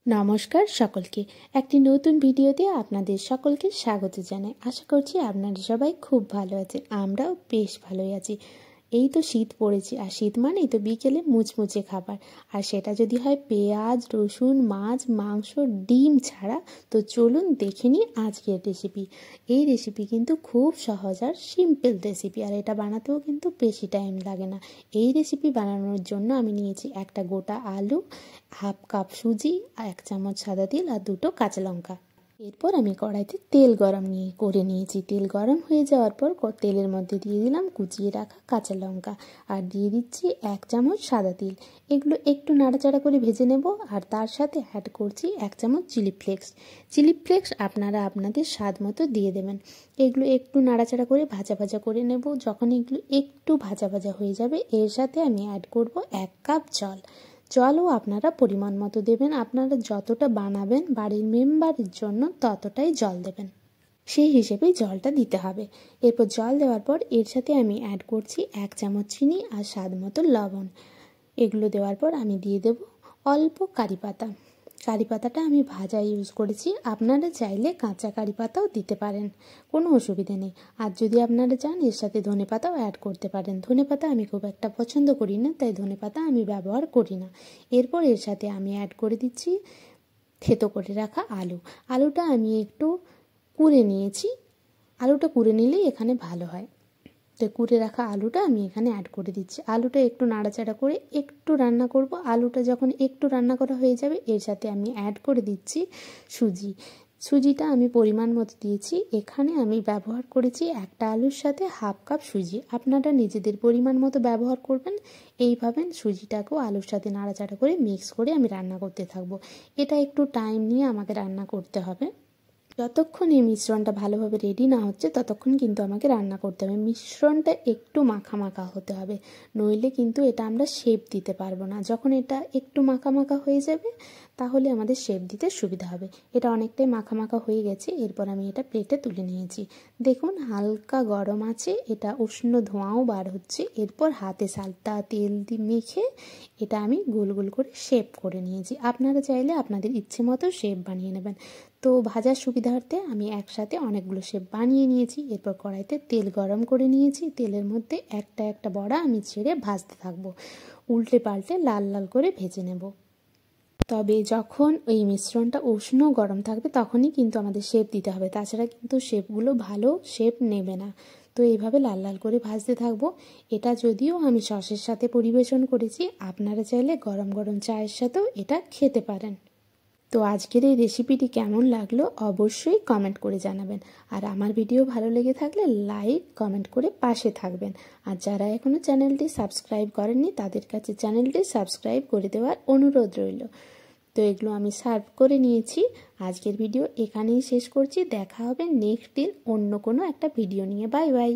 নমস্কার সকলকে। একটি নতুন ভিডিওতে আপনাদের সকলকে স্বাগত জানাই। আশা করছি আপনারা সবাই খুব ভালো আছেন। আমরাও বেশ ভালোই আছি। এই তো শীত পড়েছে, আর শীত মানেই তো বিকেলে মুচমুচে খাবার, আর সেটা যদি হয় পেঁয়াজ, রসুন, মাছ, মাংস, ডিম ছাড়া। তো চলুন দেখে নিই আজকের রেসিপি। এই রেসিপি কিন্তু খুব সহজ আর সিম্পল রেসিপি, আর এটা বানাতেও কিন্তু বেশি টাইম লাগে না। এই রেসিপি বানানোর জন্য আমি নিয়েছি একটা গোটা আলু, হাফ কাপ সুজি, আর 1 চামচ সাদা তেল, আর 2টো কাঁচা লঙ্কা। এরপর আমি কড়াইতে তেল গরম করে নিয়েছি। তেল গরম হয়ে যাওয়ার পর তেলের মধ্যে দিয়ে দিলাম কুচিয়ে রাখা কাঁচা লঙ্কা, আর দিয়ে দিচ্ছি 1 চামচ সাদা তেল। এগুলো একটু নাড়াচাড়া করে ভেজে নেব, আর তার সাথে অ্যাড করছি 1 চামচ চিলি ফ্লেক্স। চিলি ফ্লেক্স আপনারা আপনাদের স্বাদ মতো দিয়ে দেবেন। এগুলো একটু নাড়াচাড়া করে ভাজা ভাজা করে নেব। যখন এগুলো একটু ভাজা ভাজা হয়ে যাবে, এর সাথে আমি অ্যাড করব 1 কাপ জল। জলও আপনারা পরিমাণ মতো দেবেন। আপনারা যতটা বানাবেন বাড়ির মেম্বারের জন্য ততটাই জল দেবেন, সেই হিসেবেই জলটা দিতে হবে। এরপর জল দেওয়ার পর এর সাথে আমি অ্যাড করছি 1 চামচ চিনি আর স্বাদ মতো লবণ। এগুলো দেওয়ার পর আমি দিয়ে দেব অল্প কারি পাতা। কারি পাতাটা আমি ভাজা ইউজ করেছি, আপনারা চাইলে কাঁচা কারি পাতাও দিতে পারেন, কোনো অসুবিধা নেই। আর যদি আপনারা চান এর সাথে ধনে পাতাও অ্যাড করতে পারেন। ধনে পাতা আমি খুব একটা পছন্দ করি না, তাই ধনে পাতা আমি ব্যবহার করি না। এরপর এর সাথে আমি অ্যাড করে দিচ্ছি থেতো করে রাখা আলু। আলুটা আমি একটু কুড়ে নিয়েছি। আলুটা কুড়ে নিলেই এখানে ভালো হয়। তো কুড়ে রাখা আলুটা আমি এখানে অ্যাড করে দিচ্ছি। আলুটা একটু নাড়াচাড়া করে একটু রান্না করব। আলুটা যখন একটু রান্না করা হয়ে যাবে, এর সাথে আমি অ্যাড করে দিচ্ছি সুজি। সুজিটা আমি পরিমাণ মতো দিয়েছি। এখানে আমি ব্যবহার করেছি একটা আলুর সাথে হাফ কাপ সুজি। আপনারা নিজেদের পরিমাণ মতো ব্যবহার করবেন। এইভাবে সুজিটাকেও আলুর সাথে নাড়াচাড়া করে মিক্স করে আমি রান্না করতে থাকবো। এটা একটু টাইম নিয়ে আমাকে রান্না করতে হবে। যতক্ষণ এই মিশ্রণটা ভালোভাবে রেডি না হচ্ছে ততক্ষণ কিন্তু আমাকে রান্না করতে হবে। মিশ্রণটা একটু মাখা মাখা হতে হবে, নইলে কিন্তু এটা আমরা শেপ দিতে পারবো না। যখন এটা একটু মাখা মাখা হয়ে যাবে, তাহলে আমাদের শেপ দিতে সুবিধা হবে। এটা অনেকটাই মাখা মাখা হয়ে গেছে। এরপর আমি এটা প্লেটে তুলে নিয়েছি। দেখুন হালকা গরম আছে, এটা উষ্ণ ধোঁয়াও বার হচ্ছে। এরপর হাতে সালটা তেল দিয়ে মেখে এটা আমি গোল গোল করে শেপ করে নিয়েছি। আপনারা চাইলে আপনাদের ইচ্ছে মতো শেপ বানিয়ে নেবেন। তো ভাজার সুবিধার্থে আমি একসাথে অনেকগুলো শেপ বানিয়ে নিয়েছি। এরপর কড়াইতে তেল গরম করে নিয়েছি। তেলের মধ্যে একটা একটা বড়া আমি ছেড়ে ভাজতে থাকবো, উল্টে পাল্টে লাল লাল করে ভেজে নেব। তবে যখন এই মিশ্রণটা উষ্ণ গরম থাকবে তখনই কিন্তু আমাদের শেপ দিতে হবে, তাছাড়া কিন্তু শেপগুলো ভালো শেপ নেবে না। তো এইভাবে লাল লাল করে ভাজতে থাকবো। এটা যদিও আমি সসের সাথে পরিবেশন করেছি, আপনারা চাইলে গরম গরম চায়ের সাথেও এটা খেতে পারেন। তো আজকের এই রেসিপিটি কেমন লাগলো অবশ্যই কমেন্ট করে জানাবেন। আর আমার ভিডিও ভালো লেগে থাকলে লাইক কমেন্ট করে পাশে থাকবেন। আর যারা এখনও চ্যানেলটি সাবস্ক্রাইব করেননি তাদের কাছে চ্যানেলটি সাবস্ক্রাইব করে দেওয়ার অনুরোধ রইল। তো এগুলো আমি সার্ভ করে নিয়েছি। আজকের ভিডিও এখানেই শেষ করছি। দেখা হবে নেক্সট দিন অন্য কোনো একটা ভিডিও নিয়ে। Bye bye.